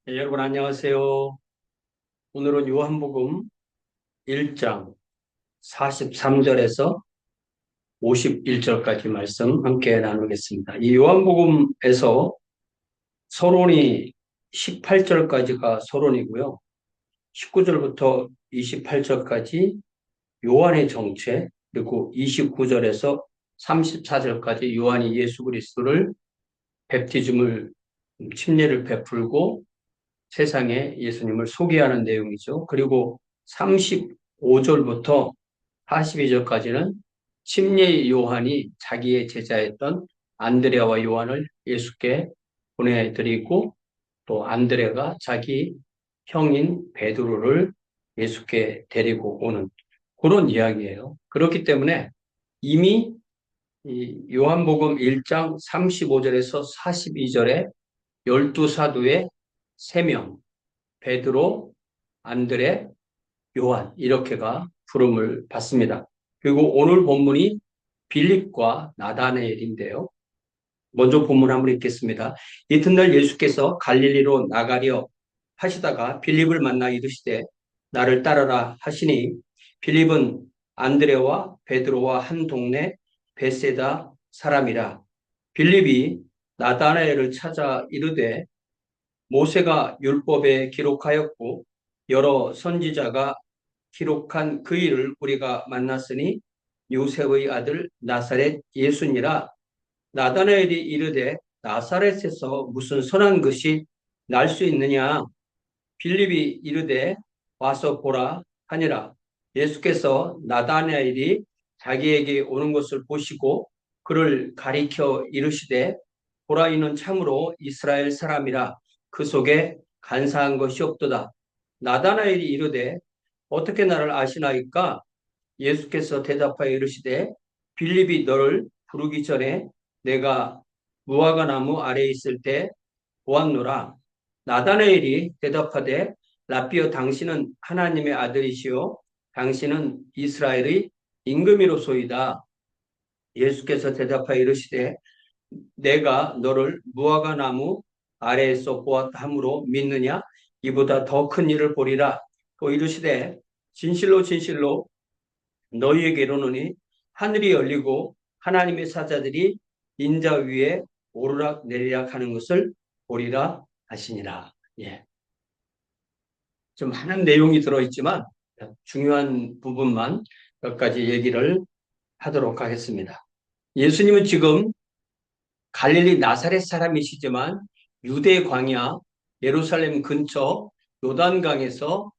네, 여러분 안녕하세요. 오늘은 요한복음 1장 43절에서 51절까지 말씀 함께 나누겠습니다. 이 요한복음에서 서론이 18절까지가 서론이고요. 19절부터 28절까지 요한의 정체, 그리고 29절에서 34절까지 요한이 예수 그리스도를 베프티즘을 침례를 베풀고 세상에 예수님을 소개하는 내용이죠. 그리고 35절부터 42절까지는 침례 요한이 자기의 제자였던 안드레와 요한을 예수께 보내드리고 또 안드레가 자기 형인 베드로를 예수께 데리고 오는 그런 이야기예요. 그렇기 때문에 이미 이 요한복음 1장 35절에서 42절에 열두 사도의 3명 베드로, 안드레, 요한 이렇게가 부름을 받습니다. 그리고 오늘 본문이 빌립과 나다나엘인데요. 먼저 본문 한번 읽겠습니다. 이튿날 예수께서 갈릴리로 나가려 하시다가 빌립을 만나 이르시되 나를 따르라 하시니 빌립은 안드레와 베드로와 한 동네 베세다 사람이라. 빌립이 나다나엘을 찾아 이르되 모세가 율법에 기록하였고 여러 선지자가 기록한 그 일을 우리가 만났으니 요셉의 아들 나사렛 예수니라. 나다나엘이 이르되 나사렛에서 무슨 선한 것이 날 수 있느냐. 빌립이 이르되 와서 보라 하니라. 예수께서 나다나엘이 자기에게 오는 것을 보시고 그를 가리켜 이르시되 보라 이는 참으로 이스라엘 사람이라. 그 속에 간사한 것이 없도다. 나다나엘이 이르되 어떻게 나를 아시나이까? 예수께서 대답하여 이르시되 빌립이 너를 부르기 전에 내가 무화과 나무 아래에 있을 때 보았노라. 나다나엘이 대답하되 라삐어 당신은 하나님의 아들이시요 당신은 이스라엘의 임금이로소이다. 예수께서 대답하여 이르시되 내가 너를 무화과 나무 아래에서 보았다 함으로 믿느냐? 이보다 더 큰 일을 보리라. 또 이르시되 진실로 진실로 너희에게 이르노니 하늘이 열리고 하나님의 사자들이 인자 위에 오르락 내리락 하는 것을 보리라 하시니라. 예. 좀 많은 내용이 들어있지만 중요한 부분만 몇 가지 얘기를 하도록 하겠습니다. 예수님은 지금 갈릴리 나사렛 사람이시지만 유대 광야 예루살렘 근처 요단강에서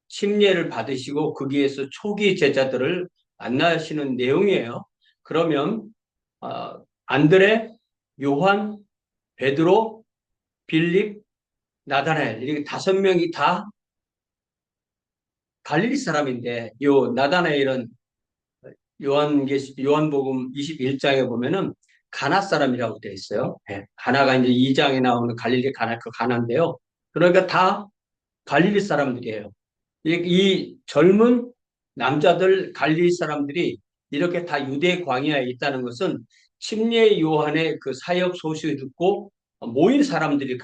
침례를 받으시고 거기에서 초기 제자들을 만나시는 내용이에요. 그러면 안드레, 요한, 베드로, 빌립, 나다나엘 이렇게 5명이 다 갈릴리 사람인데 요 나다나엘은 요한복음 21장에 보면은 가나 사람이라고 되어 있어요. 예, 가나가 이제 2장에 나오는 갈릴리 가나 그 가나인데요. 그러니까 다 갈릴리 사람들이에요. 이 젊은 남자들 갈릴리 사람들이 이렇게 다 유대 광야에 있다는 것은 침례 요한의 그 사역 소식을 듣고 모인 사람들이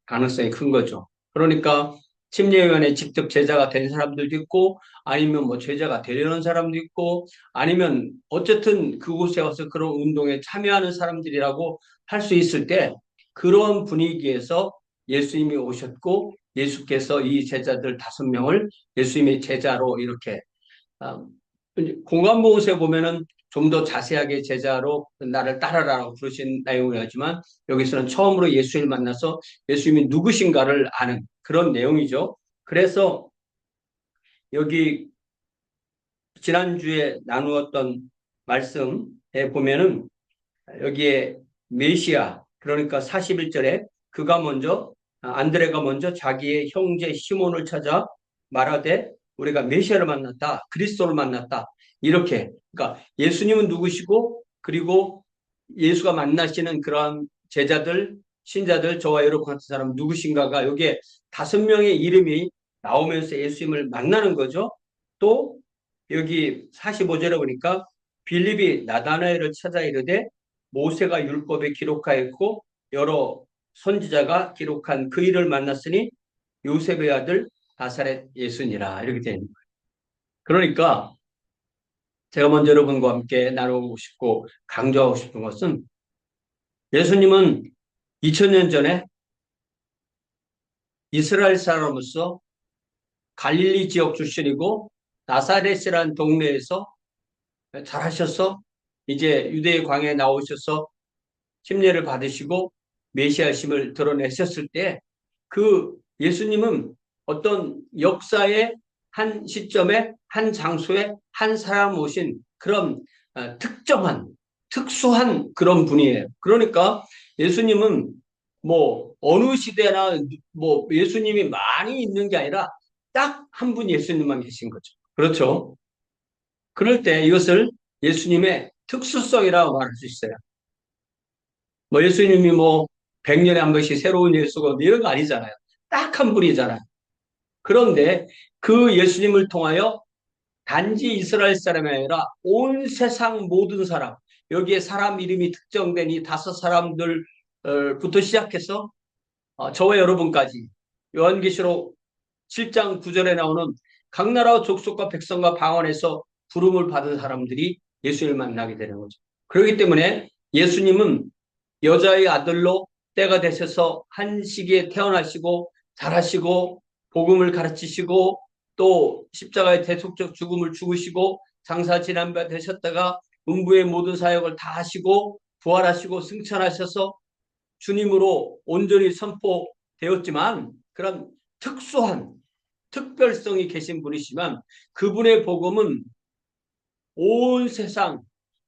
가능성이 큰 거죠. 그러니까 침례 요한의 직접 제자가 된 사람들도 있고 아니면 뭐 제자가 되려는 사람도 있고 아니면 어쨌든 그곳에 와서 그런 운동에 참여하는 사람들이라고 할 수 있을 때 그런 분위기에서 예수님이 오셨고 예수께서 이 제자들 5명을 예수님의 제자로 이렇게 아, 공관복음서에 보면은 좀 더 자세하게 제자로 나를 따라라고 부르신 내용이었지만 여기서는 처음으로 예수님을 만나서 예수님이 누구신가를 아는 그런 내용이죠. 그래서 여기 지난주에 나누었던 말씀에 보면은 여기에 메시아 그러니까 41절에 그가 먼저 안드레가 먼저 자기의 형제 시몬을 찾아 말하되 우리가 메시아를 만났다. 그리스도를 만났다. 이렇게 그러니까 예수님은 누구시고 그리고 예수가 만나시는 그러한 제자들 신자들 저와 여러분 같은 사람 누구신가가 여기에 5명의 이름이 나오면서 예수님을 만나는 거죠. 또 여기 45절에 보니까 빌립이 나다나엘을 찾아 이르되 모세가 율법에 기록하였고 여러 선지자가 기록한 그 일을 만났으니 요셉의 아들 나사렛 예수니라 이렇게 되어 있는 거예요. 그러니까 제가 먼저 여러분과 함께 나누고 싶고 강조하고 싶은 것은 예수님은 2000년 전에 이스라엘 사람으로서 갈릴리 지역 출신이고 나사렛이라는 동네에서 잘하셔서 이제 유대의 광야에 나오셔서 침례를 받으시고 메시아심을 드러내셨을 때 그 예수님은 어떤 역사의 한 시점에 한 장소에 한 사람 오신 그런 특정한 특수한 그런 분이에요. 그러니까 예수님은 뭐 어느 시대나 뭐 예수님이 많이 있는 게 아니라 딱 한 분 예수님만 계신 거죠. 그렇죠? 그럴 때 이것을 예수님의 특수성이라고 말할 수 있어요. 뭐 예수님이 뭐 100년에 한 번씩 새로운 예수가 이런 거 아니잖아요. 딱 한 분이잖아요. 그런데 그 예수님을 통하여 단지 이스라엘 사람이 아니라 온 세상 모든 사람, 여기에 사람 이름이 특정된 이 5사람들부터 시작해서 저와 여러분까지 요한계시록 7장 9절에 나오는 각 나라 족속과 백성과 방언에서 부름을 받은 사람들이 예수님을 만나게 되는 거죠. 그렇기 때문에 예수님은 여자의 아들로 때가 되셔서 한 시기에 태어나시고 자라시고 복음을 가르치시고 또 십자가의 대속적 죽음을 죽으시고 장사 지난 바 되셨다가 음부의 모든 사역을 다 하시고 부활하시고 승천하셔서 주님으로 온전히 선포되었지만 그런 특수한 특별성이 계신 분이시면 그분의 복음은 온 세상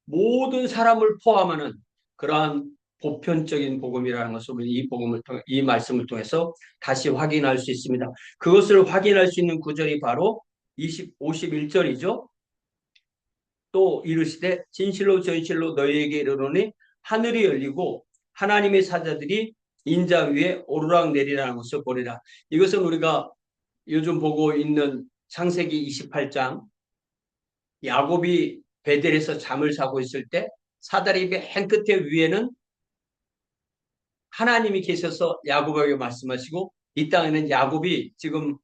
모든 사람을 포함하는 그러한 보편적인 복음이라는 것을 우리 이 복음을 통해, 이 말씀을 통해서 다시 확인할 수 있습니다. 그것을 확인할 수 있는 구절이 바로 51절이죠. 또 이르시되 진실로 진실로 너희에게 이르노니 하늘이 열리고 하나님의 사자들이 인자 위에 오르락 내리라는 것을 보리라. 이것은 우리가 요즘 보고 있는 창세기 28장 야곱이 베델에서 잠을 자고 있을 때 사다리 맨 끝에 위에는 하나님이 계셔서 야곱에게 말씀하시고 이 땅에는 야곱이 지금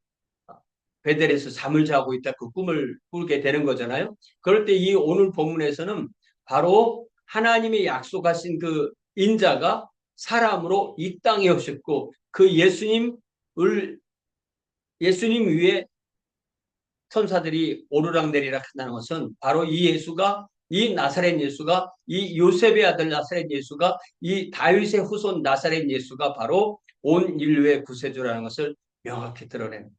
베델에서 잠을 자고 있다 그 꿈을 꾸게 되는 거잖아요. 그럴 때 이 오늘 본문에서는 바로 하나님이 약속하신 그 인자가 사람으로 이 땅에 오셨고 그 예수님 위에 천사들이 오르락내리락 한다는 것은 바로 이 예수가 이 나사렛 예수가 이 요셉의 아들 나사렛 예수가 이 다윗의 후손 나사렛 예수가 바로 온 인류의 구세주라는 것을 명확히 드러냅니다.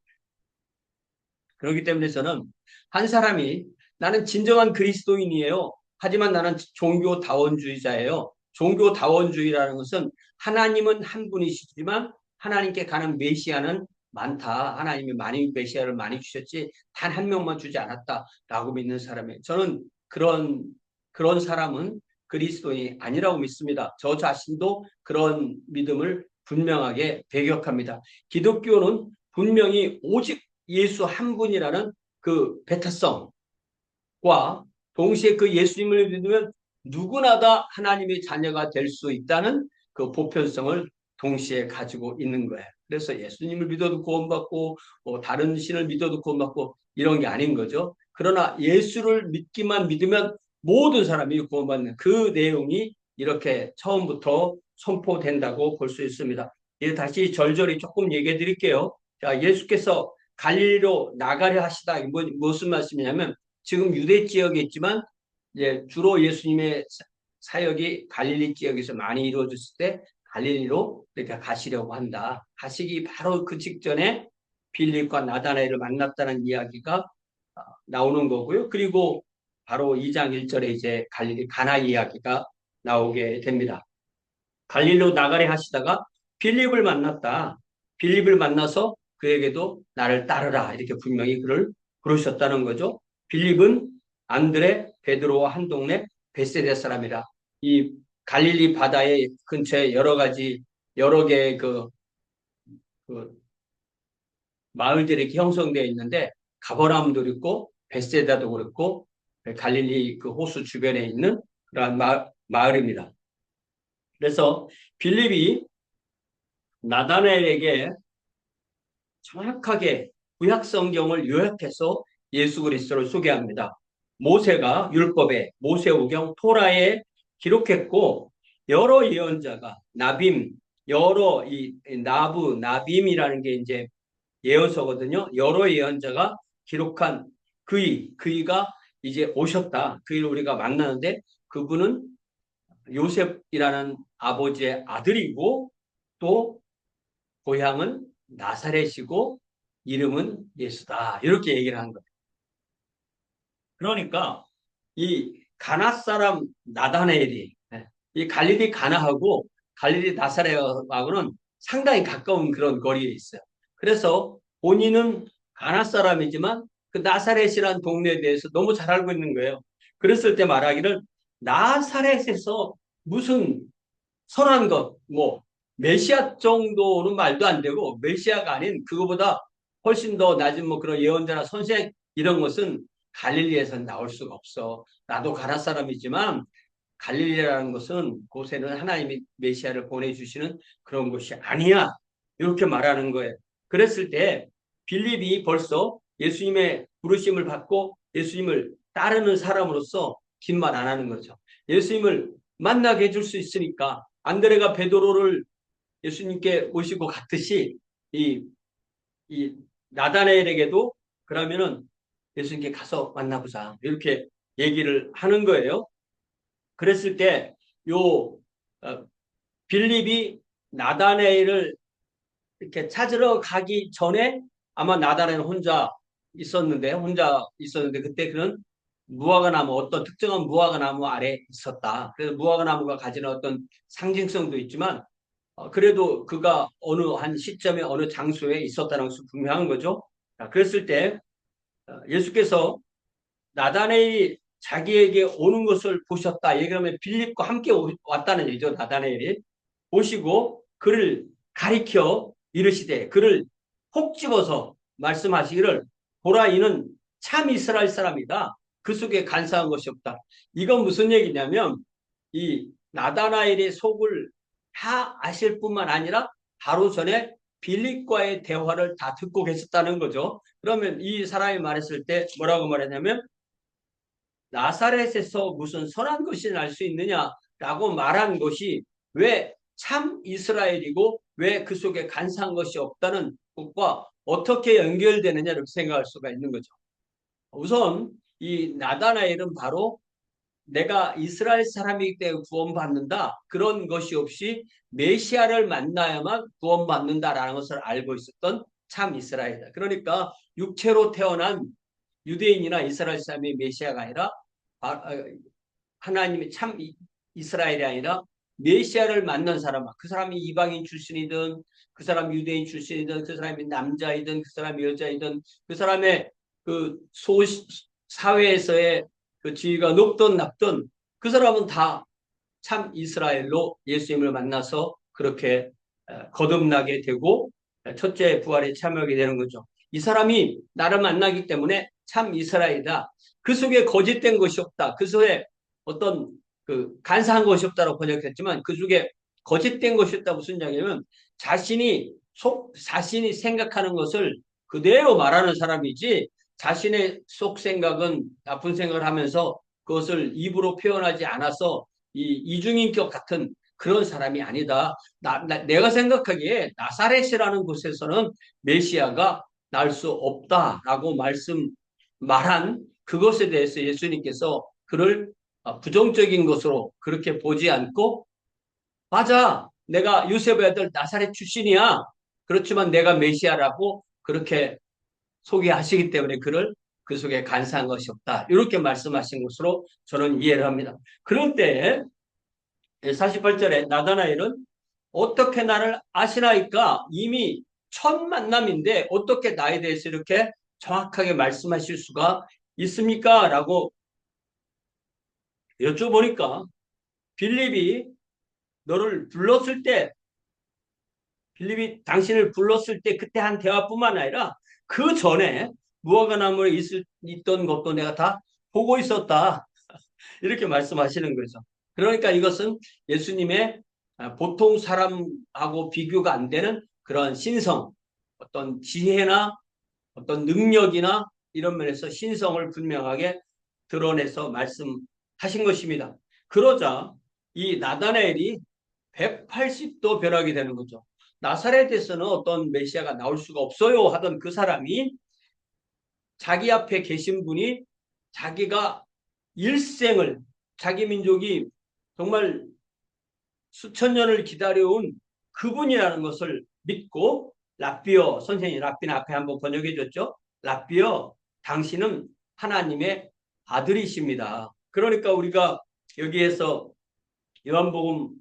그렇기 때문에 저는 한 사람이 나는 진정한 그리스도인이에요. 하지만 나는 종교다원주의자예요. 종교다원주의라는 것은 하나님은 한 분이시지만 하나님께 가는 메시아는 많다. 하나님이 많이 메시아를 많이 주셨지 단 한 명만 주지 않았다라고 믿는 사람이에요. 저는 그런 사람은 그리스도인이 아니라고 믿습니다. 저 자신도 그런 믿음을 분명하게 배격합니다. 기독교는 분명히 오직 예수 한 분이라는 그 배타성과 동시에 그 예수님을 믿으면 누구나 다 하나님의 자녀가 될 수 있다는 그 보편성을 동시에 가지고 있는 거예요. 그래서 예수님을 믿어도 구원받고 다른 신을 믿어도 구원받고 이런 게 아닌 거죠. 그러나 예수를 믿기만 믿으면 모든 사람이 구원받는 그 내용이 이렇게 처음부터 선포된다고 볼 수 있습니다. 예, 다시 절절히 조금 얘기해 드릴게요. 자, 예수께서 갈릴리로 나가려 하시다. 무슨 말씀이냐면 지금 유대 지역에 있지만 이제 주로 예수님의 사역이 갈릴리 지역에서 많이 이루어졌을 때 갈릴리로 이렇게 가시려고 한다. 가시기 바로 그 직전에 빌립과 나다나엘을 만났다는 이야기가 나오는 거고요. 그리고 바로 2장 1절에 이제 갈릴리 가나 이야기가 나오게 됩니다. 갈릴리로 나가려 하시다가 빌립을 만났다. 빌립을 만나서 그에게도 나를 따르라 이렇게 분명히 그를 부르셨다는 거죠. 빌립은 안드레, 베드로와 한 동네 베세다 사람이라. 이 갈릴리 바다의 근처에 여러 개의 그 마을들이 이렇게 형성되어 있는데 가버나움도 있고 베세다도 그렇고 갈릴리 그 호수 주변에 있는 그러한 마을입니다. 그래서 빌립이 나다나엘에게 정확하게 구약 성경을 요약해서 예수 그리스도를 소개합니다. 모세가 율법에, 모세오경, 토라에 기록했고 여러 예언자가 나빔, 여러 나빔이라는 게 이제 예언서거든요. 여러 예언자가 기록한 그이가 이제 오셨다. 그이를 우리가 만나는데 그분은 요셉이라는 아버지의 아들이고 또 고향은 나사렛이고 이름은 예수다. 이렇게 얘기를 한 거예요. 그러니까 이 가나 사람 나다나엘이 이 갈릴리 가나하고 갈릴리 나사렛하고는 상당히 가까운 그런 거리에 있어요. 그래서 본인은 가나 사람이지만 그 나사렛이라는 동네에 대해서 너무 잘 알고 있는 거예요. 그랬을 때 말하기를 나사렛에서 무슨 선한 것, 뭐 메시아 정도는 말도 안 되고 메시아가 아닌 그거보다 훨씬 더 낮은 뭐 그런 예언자나 선생 이런 것은 갈릴리에서 나올 수가 없어. 나도 가나 사람이지만 갈릴리라는 것은 곳에는 하나님이 메시아를 보내주시는 그런 곳이 아니야. 이렇게 말하는 거예요. 그랬을 때 빌립이 벌써 예수님의 부르심을 받고 예수님을 따르는 사람으로서 긴 말 안 하는 거죠. 예수님을 만나게 해줄 수 있으니까 안드레가 베드로를 예수님께 모시고 갔듯이 이, 이 나다나엘에게도 그러면은 예수님께 가서 만나보자. 이렇게 얘기를 하는 거예요. 그랬을 때, 빌립이 나다나엘을 이렇게 찾으러 가기 전에 아마 나다나엘은 혼자 있었는데, 그때 그는 무화과 나무, 어떤 특정한 무화과 나무 아래 있었다. 그래서 무화과 나무가 가지는 어떤 상징성도 있지만, 그래도 그가 어느 한 시점에 어느 장소에 있었다는 것은 분명한 거죠. 자, 그랬을 때, 예수께서 나다나엘이 자기에게 오는 것을 보셨다. 얘기하면 빌립과 함께 왔다는 얘기죠. 나다나엘이 오시고 그를 가리켜 이르시되 그를 콕 집어서 말씀하시기를 보라 이는 참 이스라엘 사람이다. 그 속에 간사한 것이 없다. 이건 무슨 얘기냐면 이 나다나엘의 속을 다 아실 뿐만 아니라 바로 전에 빌립과의 대화를 다 듣고 계셨다는 거죠. 그러면 이 사람이 말했을 때 뭐라고 말했냐면 나사렛에서 무슨 선한 것이 날 수 있느냐라고 말한 것이 왜 참 이스라엘이고 왜 그 속에 간사한 것이 없다는 것과 어떻게 연결되느냐 이렇게 생각할 수가 있는 거죠. 우선 이 나다나엘은 바로 내가 이스라엘 사람이기 때문에 구원받는다. 그런 것이 없이 메시아를 만나야만 구원받는다라는 것을 알고 있었던 참 이스라엘이다. 그러니까 육체로 태어난 유대인이나 이스라엘 사람이 메시아가 아니라 하나님이 참 이스라엘이 아니라 메시아를 만난 사람, 그 사람이 이방인 출신이든 그 사람이 유대인 출신이든 그 사람이 남자이든 그 사람이 여자이든 그 사람의 그 사회에서의 그 지위가 높든 낮든 그 사람은 다 참 이스라엘로 예수님을 만나서 그렇게 거듭나게 되고 첫째 부활에 참여하게 되는 거죠. 이 사람이 나를 만나기 때문에 참 이스라엘이다. 그 속에 거짓된 것이 없다. 그 속에 어떤 그 간사한 것이 없다고 번역했지만 그 속에 거짓된 것이 없다. 무슨 이야기냐면 자신이 생각하는 것을 그대로 말하는 사람이지 자신의 속 생각은 나쁜 생각을 하면서 그것을 입으로 표현하지 않아서 이 이중인격 같은 그런 사람이 아니다. 내가 생각하기에 나사렛이라는 곳에서는 메시아가 날 수 없다라고 말한 그것에 대해서 예수님께서 그를 부정적인 것으로 그렇게 보지 않고 맞아. 내가 요셉의 아들 나사렛 출신이야. 그렇지만 내가 메시아라고 그렇게 소개하시기 때문에 그를 그 속에 간사한 것이 없다. 이렇게 말씀하신 것으로 저는 이해를 합니다. 그럴 때 48절에 나다나엘은 어떻게 나를 아시나이까 이미 첫 만남인데 어떻게 나에 대해서 이렇게 정확하게 말씀하실 수가 있습니까? 라고 여쭤보니까 빌립이 너를 불렀을 때 빌립이 당신을 불렀을 때 그때 한 대화뿐만 아니라 그 전에 무화과 나무에 있던 것도 내가 다 보고 있었다. 이렇게 말씀하시는 거죠. 그러니까 이것은 예수님의 보통 사람하고 비교가 안 되는 그런 신성, 어떤 지혜나 어떤 능력이나 이런 면에서 신성을 분명하게 드러내서 말씀하신 것입니다. 그러자 이 나다나엘이 180도 변하게 되는 거죠. 나사렛에서는 어떤 메시아가 나올 수가 없어요 하던 그 사람이 자기 앞에 계신 분이 자기가 일생을 자기 민족이 정말 수천 년을 기다려온 그분이라는 것을 믿고 랍비어 선생님 랍비는 앞에 한번 번역해 줬죠. 랍비어 당신은 하나님의 아들이십니다. 그러니까 우리가 여기에서 요한복음에서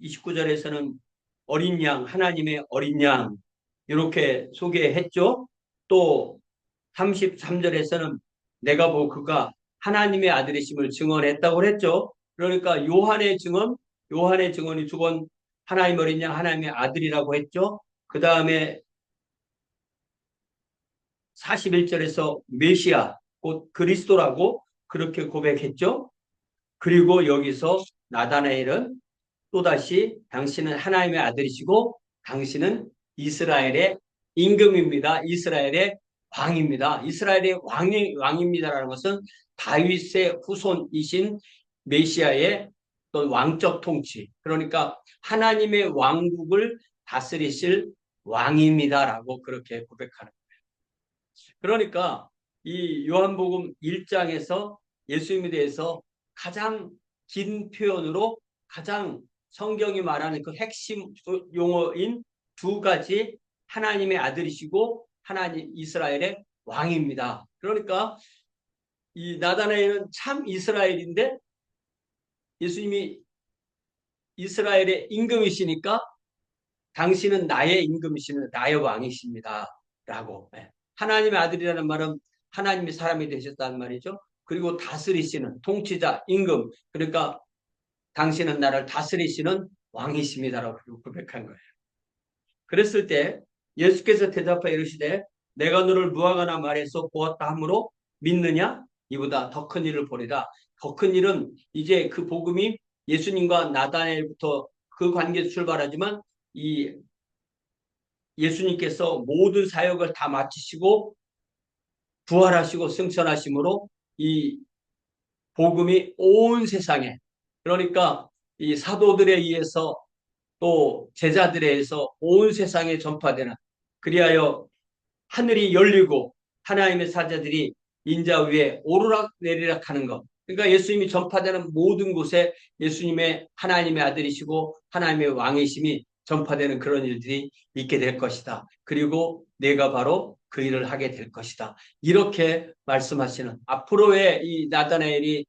29절에서는 어린 양 하나님의 어린 양 이렇게 소개했죠. 또 33절에서는 내가 보고 그가 하나님의 아들이심을 증언했다고 했죠. 그러니까 요한의 증언이 두 번 하나님 어린 양 하나님의 아들이라고 했죠. 그 다음에 41절에서 메시아 곧 그리스도라고 그렇게 고백했죠. 그리고 여기서 나다나엘은 또다시 당신은 하나님의 아들이시고 당신은 이스라엘의 임금입니다. 이스라엘의 왕입니다. 이스라엘의 왕입니다라는 것은 다윗의 후손이신 메시아의 어떤 왕적 통치. 그러니까 하나님의 왕국을 다스리실 왕입니다라고 그렇게 고백하는 거예요. 그러니까 이 요한복음 1장에서 예수님에 대해서 가장 긴 표현으로 가장 성경이 말하는 그 핵심 용어인 두 가지 하나님의 아들이시고 하나님 이스라엘의 왕입니다. 그러니까 이 나다나엘은 참 이스라엘인데 예수님이 이스라엘의 임금이시니까 당신은 나의 임금이시는 나의 왕이십니다. 라고. 하나님의 아들이라는 말은 하나님이 사람이 되셨다는 말이죠. 그리고 다스리시는 통치자, 임금. 그러니까 당신은 나를 다스리시는 왕이십니다라고 고백한 거예요. 그랬을 때 예수께서 대답하여 이르시되 내가 너를 무화과나 말에서 보았다 하므로 믿느냐? 이보다 더 큰 일을 보리라. 더 큰 일은 이제 그 복음이 예수님과 나다나엘부터 그 관계에서 출발하지만 이 예수님께서 모든 사역을 다 마치시고 부활하시고 승천하심으로 이 복음이 온 세상에 그러니까 이 사도들에 의해서 또 제자들에 의해서 온 세상에 전파되는 그리하여 하늘이 열리고 하나님의 사자들이 인자 위에 오르락 내리락 하는 것. 그러니까 예수님이 전파되는 모든 곳에 예수님의 하나님의 아들이시고 하나님의 왕이심이 전파되는 그런 일들이 있게 될 것이다. 그리고 내가 바로 그 일을 하게 될 것이다. 이렇게 말씀하시는 앞으로의 이 나다나엘이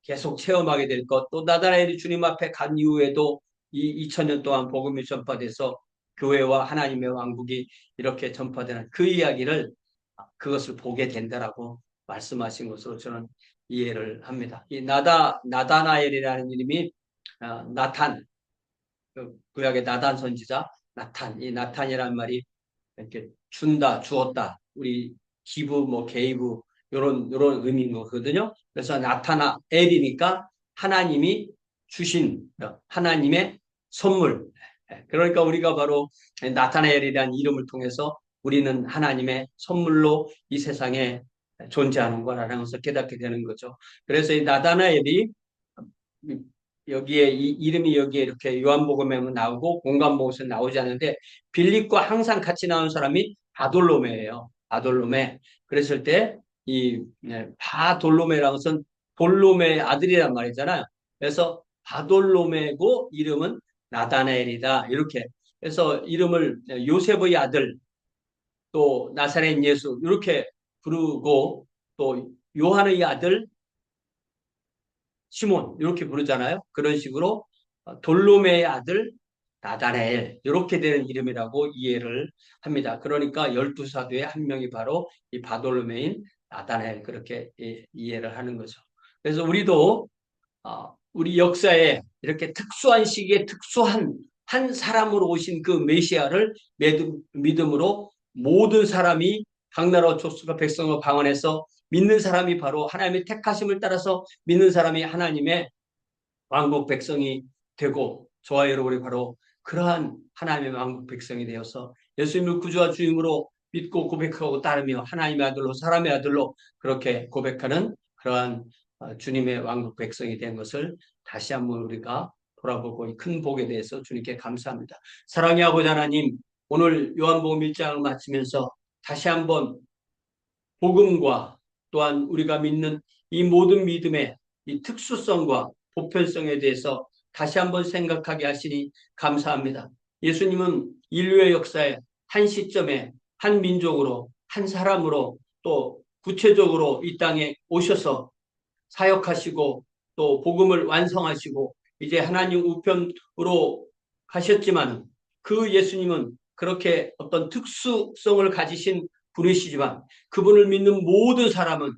계속 체험하게 될 것, 또 나다나엘이 주님 앞에 간 이후에도 이 2000년 동안 복음이 전파돼서 교회와 하나님의 왕국이 이렇게 전파되는 그 이야기를 그것을 보게 된다라고 말씀하신 것으로 저는 이해를 합니다. 이 나다나엘이라는 이름이 나탄, 구약의 나단 선지자 나탄, 이 나탄이라는 말이 이렇게 준다, 주었다, 우리 기부, 뭐 개이부 요런 의미인 거거든요. 그래서 나타나엘이니까 하나님이 주신 하나님의 선물. 그러니까 우리가 바로 나타나엘이라는 이름을 통해서 우리는 하나님의 선물로 이 세상에 존재하는 거라는 것을 깨닫게 되는 거죠. 그래서 이 나타나엘이 여기에 이 이름이 여기에 이렇게 요한복음에 나오고 공관복음에서 나오지 않는데 빌립과 항상 같이 나오는 사람이 바돌로메예요. 바돌로메. 그랬을 때 이 바돌로메라는 것은 돌로메의 아들이란 말이잖아요. 그래서 바돌로메고 이름은 나다나엘이다. 이렇게. 그래서 이름을 요셉의 아들 또 나사렛 예수 이렇게 부르고 또 요한의 아들 시몬 이렇게 부르잖아요. 그런 식으로 돌로메의 아들 나다나엘 이렇게 되는 이름이라고 이해를 합니다. 그러니까 12사도의 한 명이 바로 이 바돌로메인 나다나엘 그렇게 이해를 하는 거죠. 그래서 우리도 우리 역사에 이렇게 특수한 시기에 특수한 한 사람으로 오신 그 메시아를 믿음으로 모든 사람이 각 나라와 족속과 백성과 방언해서 믿는 사람이 바로 하나님의 택하심을 따라서 믿는 사람이 하나님의 왕국 백성이 되고 저와 여러분이 바로 그러한 하나님의 왕국 백성이 되어서 예수님을 구주와 주임으로 믿고 고백하고 따르며 하나님의 아들로 사람의 아들로 그렇게 고백하는 그러한 주님의 왕국 백성이 된 것을 다시 한번 우리가 돌아보고 이 큰 복에 대해서 주님께 감사합니다. 사랑의 아버지 하나님, 오늘 요한복음 1장을 마치면서 다시 한번 복음과 또한 우리가 믿는 이 모든 믿음의 이 특수성과 보편성에 대해서 다시 한번 생각하게 하시니 감사합니다. 예수님은 인류의 역사에 한 시점에 한 민족으로 한 사람으로 또 구체적으로 이 땅에 오셔서 사역하시고 또 복음을 완성하시고 이제 하나님 우편으로 가셨지만 그 예수님은 그렇게 어떤 특수성을 가지신 분이시지만 그분을 믿는 모든 사람은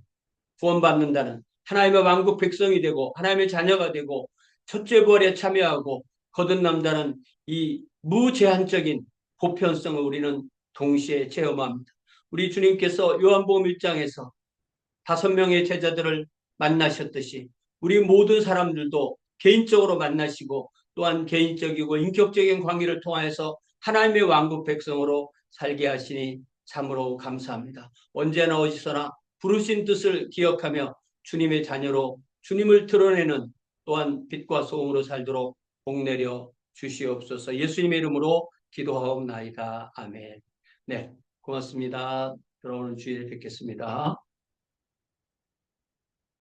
구원받는다는 하나님의 왕국 백성이 되고 하나님의 자녀가 되고 첫째 부활에 참여하고 거듭난다는 이 무제한적인 보편성을 우리는 동시에 체험합니다. 우리 주님께서 요한복음 1장에서 5명의 제자들을 만나셨듯이 우리 모든 사람들도 개인적으로 만나시고 또한 개인적이고 인격적인 관계를 통하여서 하나님의 왕국 백성으로 살게 하시니 참으로 감사합니다. 언제나 어디서나 부르신 뜻을 기억하며 주님의 자녀로 주님을 드러내는 또한 빛과 소금으로 살도록 복내려 주시옵소서. 예수님의 이름으로 기도하옵나이다. 아멘. 네, 고맙습니다. 돌아오는 주일에 뵙겠습니다.